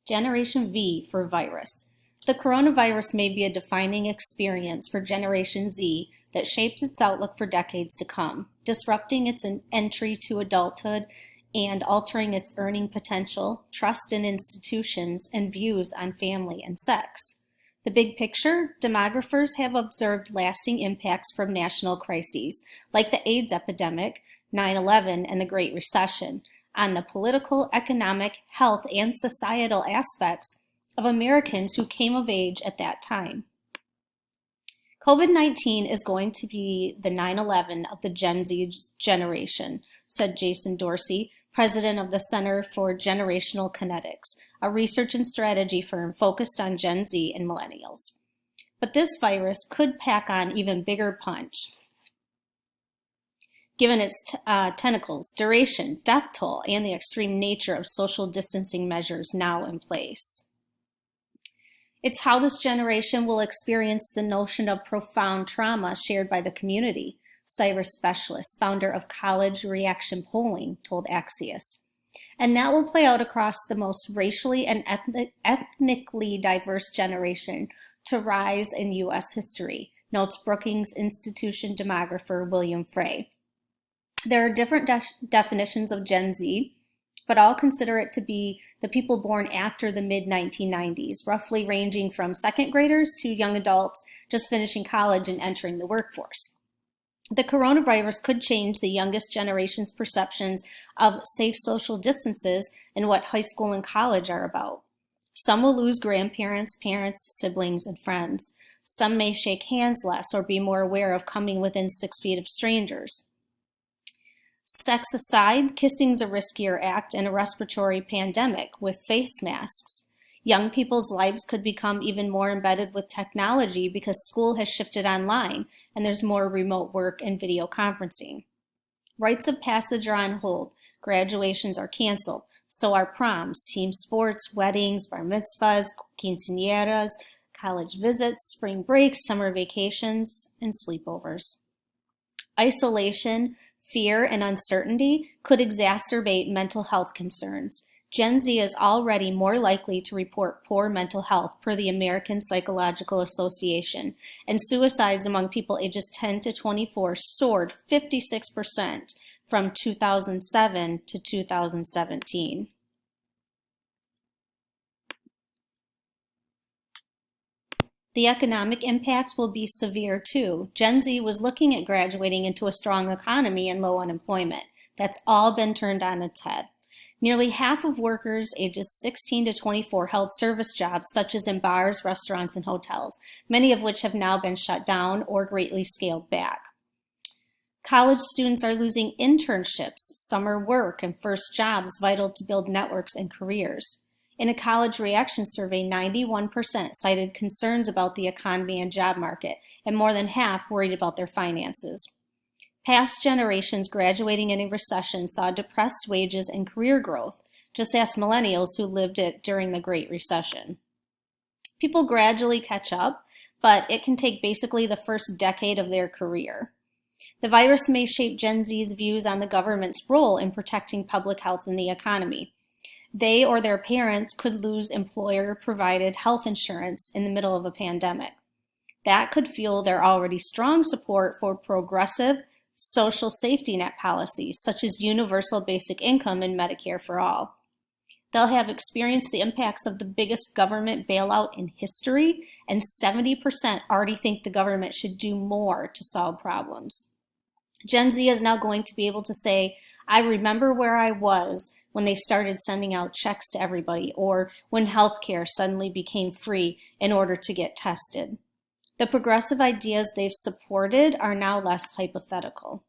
Generation V for virus. The coronavirus may be a defining experience for Generation Z that shapes its outlook for decades to come, disrupting its entry to adulthood and altering its earning potential, trust in institutions, and views on family and sex. The big picture, demographers have observed lasting impacts from national crises, like the AIDS epidemic, 9/11, and the Great Recession, on the political, economic, health, and societal aspects of Americans who came of age at that time. COVID-19 is going to be the 9/11 of the Gen Z generation, said Jason Dorsey, president of the Center for Generational Kinetics, a research and strategy firm focused on Gen Z and millennials. But this virus could pack on even bigger punch, given its tentacles, duration, death toll, and the extreme nature of social distancing measures now in place. It's how this generation will experience the notion of profound trauma shared by the community, cyber specialist, founder of College Reaction Polling, told Axios. And that will play out across the most racially and ethnically diverse generation to rise in U.S. history, notes Brookings Institution demographer William Frey. There are different definitions of Gen Z, but all consider it to be the people born after the mid-1990s, roughly ranging from second graders to young adults just finishing college and entering the workforce. The coronavirus could change the youngest generation's perceptions of safe social distances and what high school and college are about. Some will lose grandparents, parents, siblings, and friends. Some may shake hands less or be more aware of coming within 6 feet of strangers. Sex aside, kissing's a riskier act in a respiratory pandemic with face masks. Young people's lives could become even more embedded with technology because school has shifted online and there's more remote work and video conferencing. Rites of passage are on hold, graduations are canceled, so are proms, team sports, weddings, bar mitzvahs, quinceañeras, college visits, spring breaks, summer vacations, and sleepovers. Isolation, fear, and uncertainty could exacerbate mental health concerns. Gen Z is already more likely to report poor mental health per the American Psychological Association, and suicides among people ages 10 to 24 soared 56% from 2007 to 2017. The economic impacts will be severe too. Gen Z was looking at graduating into a strong economy and low unemployment. That's all been turned on its head. Nearly half of workers ages 16 to 24 held service jobs such as in bars, restaurants, and hotels, many of which have now been shut down or greatly scaled back. College students are losing internships, summer work, and first jobs vital to build networks and careers. In a college reaction survey, 91% cited concerns about the economy and job market, and more than half worried about their finances. Past generations graduating in a recession saw depressed wages and career growth. Just ask millennials who lived it during the Great Recession. People gradually catch up, but it can take basically the first decade of their career. The virus may shape Gen Z's views on the government's role in protecting public health and the economy. They or their parents could lose employer-provided health insurance in the middle of a pandemic. That could fuel their already strong support for progressive social safety net policies, such as universal basic income and Medicare for all. They'll have experienced the impacts of the biggest government bailout in history, and 70% already think the government should do more to solve problems. Gen Z is now going to be able to say, I remember where I was when they started sending out checks to everybody, or when healthcare suddenly became free in order to get tested. The progressive ideas they've supported are now less hypothetical.